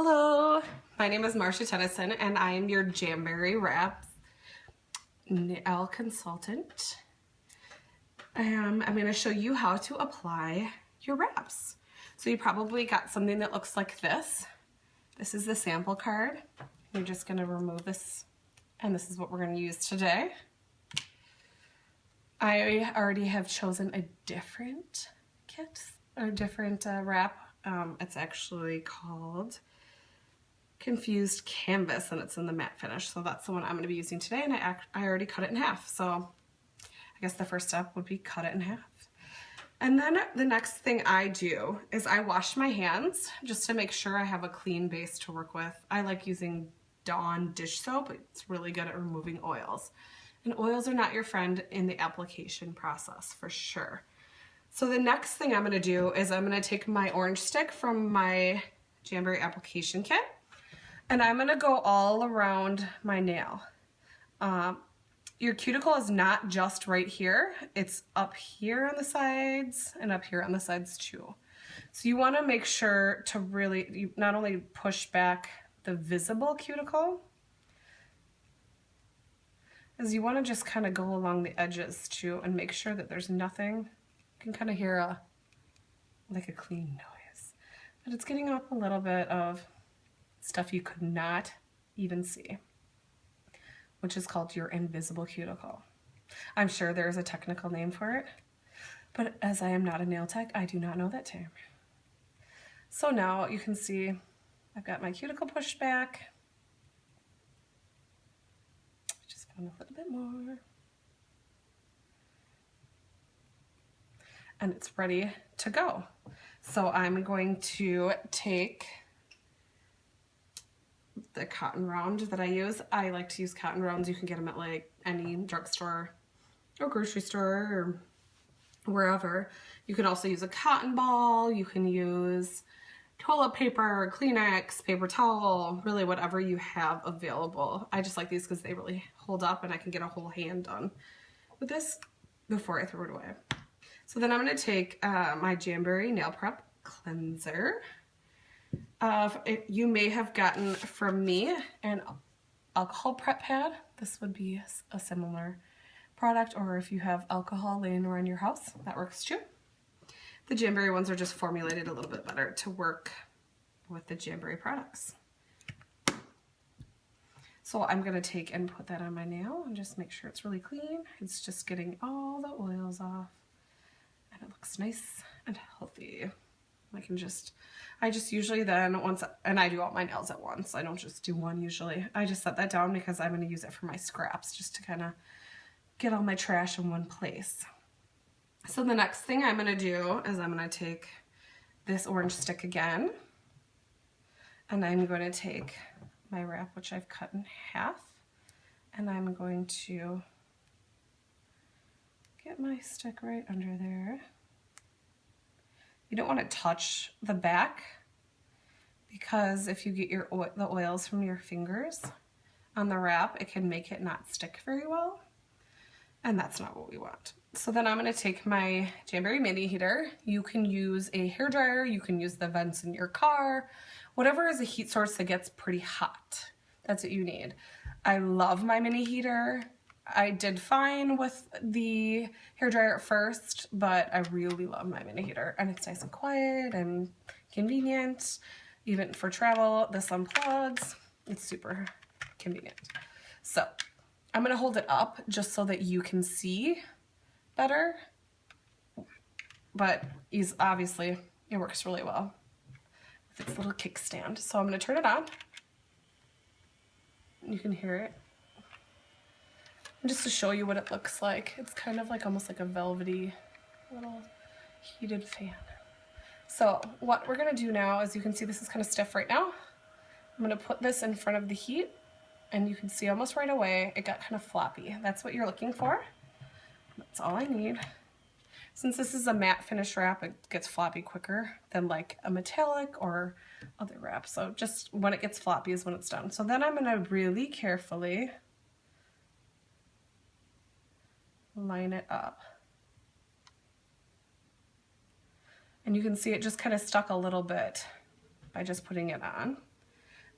Hello, my name is Marcia Tennyson and I am your Jamberry Wraps nail consultant. I'm going to show you how to apply your wraps. So you probably got something that looks like this. This is the sample card. You're just going to remove this, and this is what we're going to use today. I already have chosen a different kit or different wrap. It's actually called Confused Canvas, and it's in the matte finish, so that's the one I'm going to be using today, and I already cut it in half. So I guess the first step would be cut it in half. And then the next thing I do is I wash my hands just to make sure I have a clean base to work with. I like using Dawn dish soap. It's really good at removing oils, and oils are not your friend in the application process for sure. So the next thing I'm going to do is I'm going to take my orange stick from my Jamberry application kit, and I'm going to go all around my nail. Your cuticle is not just right here, it's up here on the sides and up here on the sides too. So you want to make sure to really not only push back the visible cuticle, as you want to just kind of go along the edges too and make sure that there's nothing. You can kind of hear like a clean noise, but it's getting up a little bit of stuff you could not even see, which is called your invisible cuticle. I'm sure there's a technical name for it, but as I am not a nail tech, I do not know that term. So now you can see I've got my cuticle pushed back. Just found a little bit more. And it's ready to go. So I'm going to take the cotton round that I use. I like to use cotton rounds. You can get them at like any drugstore or grocery store or wherever. You can also use a cotton ball. You can use toilet paper, Kleenex, paper towel, really whatever you have available. I just like these because they really hold up and I can get a whole hand done with this before I throw it away. So then I'm going to take my Jamberry Nail Prep Cleanser. You may have gotten from me an alcohol prep pad. This would be a similar product, or if you have alcohol laying around your house, that works too. The Jamberry ones are just formulated a little bit better to work with the Jamberry products. So I'm going to take and put that on my nail and just make sure it's really clean. It's just getting all the oils off, and it looks nice and healthy. I just usually then and I do all my nails at once. I don't just do one usually. I just set that down because I'm going to use it for my scraps, just to kind of get all my trash in one place. So the next thing I'm going to do is I'm going to take this orange stick again, and I'm going to take my wrap, which I've cut in half, and I'm going to get my stick right under there. You don't want to touch the back, because if you get the oils from your fingers on the wrap, it can make it not stick very well, and that's not what we want. So then I'm going to take my Jamberry mini heater. You can use a hairdryer, you can use the vents in your car, whatever is a heat source that gets pretty hot. That's what you need. I love my mini heater. I did fine with the hairdryer at first, but I really love my mini heater, and it's nice and quiet and convenient. Even for travel, this unplugs. It's super convenient. So I'm going to hold it up just so that you can see better, but obviously it works really well with its little kickstand. So I'm going to turn it on. You can hear it. And just to show you what it looks like, it's kind of like almost like a velvety little heated fan. So what we're going to do now is, you can see this is kind of stiff right now. I'm going to put this in front of the heat, and you can see almost right away it got kind of floppy. That's what you're looking for. That's all I need. Since this is a matte finish wrap, it gets floppy quicker than like a metallic or other wrap. So just when it gets floppy is when it's done. So then I'm going to really carefully line it up. And you can see it just kind of stuck a little bit by just putting it on.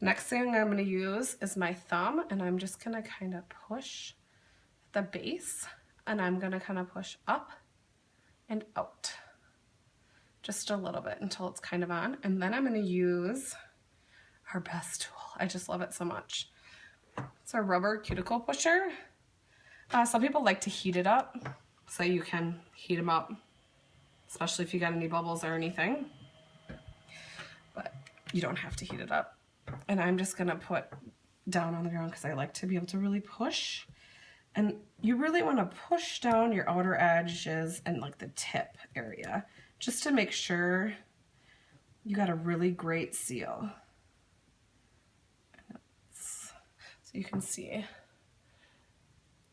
Next thing I'm going to use is my thumb, and I'm just going to kind of push the base, and I'm going to kind of push up and out just a little bit until it's kind of on. And then I'm going to use our best tool. I just love it so much. It's a rubber cuticle pusher. Some people like to heat it up, so you can heat them up, especially if you got any bubbles or anything. But you don't have to heat it up. And I'm just gonna put down on the ground because I like to be able to really push. And you really want to push down your outer edges and like the tip area, just to make sure you got a really great seal. So you can see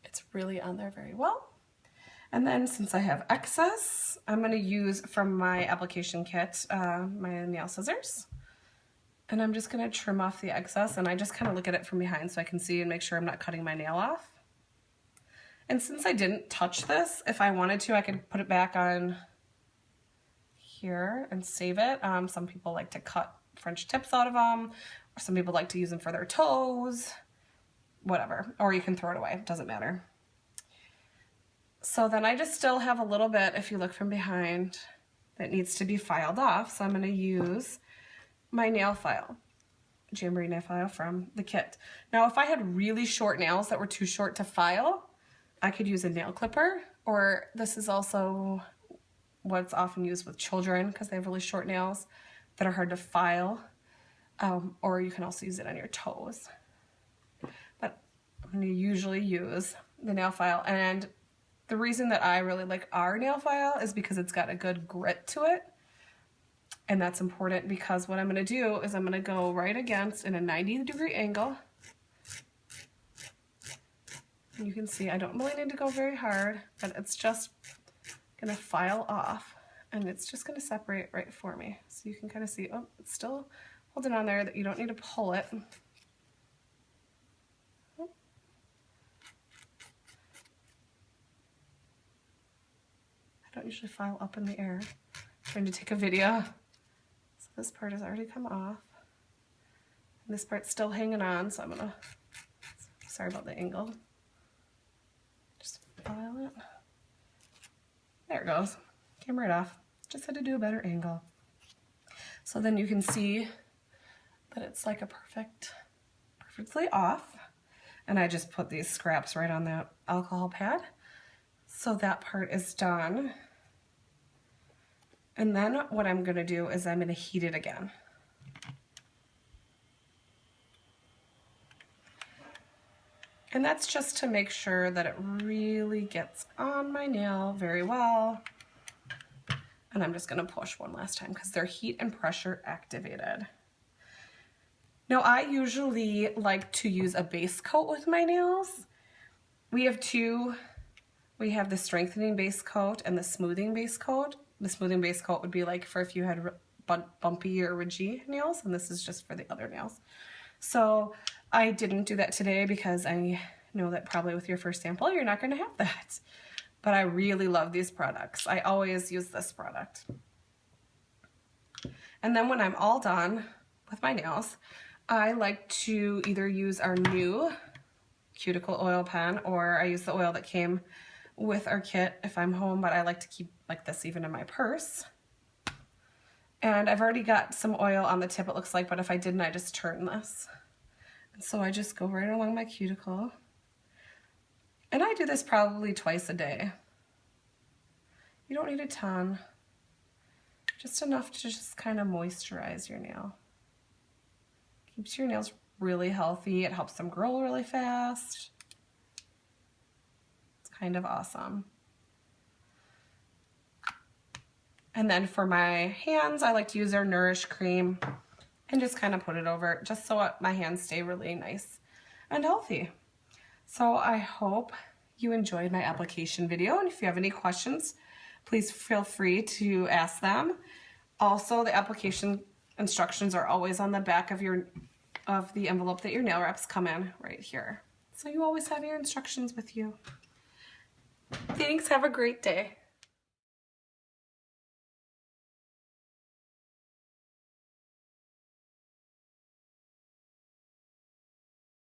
it's really on there very well. And then since I have excess, I'm going to use from my application kit my nail scissors. And I'm just going to trim off the excess, and I just kind of look at it from behind so I can see and make sure I'm not cutting my nail off. And since I didn't touch this, if I wanted to, I could put it back on here and save it. Some people like to cut French tips out of them, or some people like to use them for their toes, whatever. Or you can throw it away, it doesn't matter. So then I just still have a little bit, if you look from behind, that needs to be filed off. So I'm going to use my nail file, Jamberry nail file from the kit. Now if I had really short nails that were too short to file, I could use a nail clipper, or this is also what's often used with children because they have really short nails that are hard to file, or you can also use it on your toes. But I'm going to usually use the nail file, and the reason that I really like our nail file is because it's got a good grit to it. And that's important because what I'm going to do is I'm going to go right against in a 90-degree angle. And you can see I don't really need to go very hard, but it's just going to file off, and it's just going to separate right for me. So you can kind of see, oh, it's still holding on there, that you don't need to pull it. I don't usually file up in the air. I'm trying to take a video. So this part has already come off. And this part's still hanging on, so I'm gonna, sorry about the angle. Just file it. There it goes. Came right off. Just had to do a better angle. So then you can see that it's like a perfectly off. And I just put these scraps right on that alcohol pad. So that part is done. And then what I'm going to do is I'm going to heat it again. And that's just to make sure that it really gets on my nail very well. And I'm just going to push one last time because they're heat and pressure activated. Now I usually like to use a base coat with my nails. We have two. We have the strengthening base coat and the smoothing base coat. The smoothing base coat would be like for if you had bumpy or ridgy nails, and this is just for the other nails. So I didn't do that today because I know that probably with your first sample you're not going to have that. But I really love these products. I always use this product. And then when I'm all done with my nails, I like to either use our new cuticle oil pen, or I use the oil that came with our kit if I'm home, but I like to keep like this even in my purse. And I've already got some oil on the tip, it looks like, but if I didn't, I just turn this. And so I just go right along my cuticle. And I do this probably twice a day. You don't need a ton, just enough to just kind of moisturize your nail. Keeps your nails really healthy. It helps them grow really fast. It's kind of awesome. And then for my hands, I like to use our Nourish cream and just kind of put it over just so my hands stay really nice and healthy. So I hope you enjoyed my application video, and if you have any questions, please feel free to ask them. Also, the application instructions are always on the back of the envelope that your nail wraps come in right here. So you always have your instructions with you. Thanks, have a great day.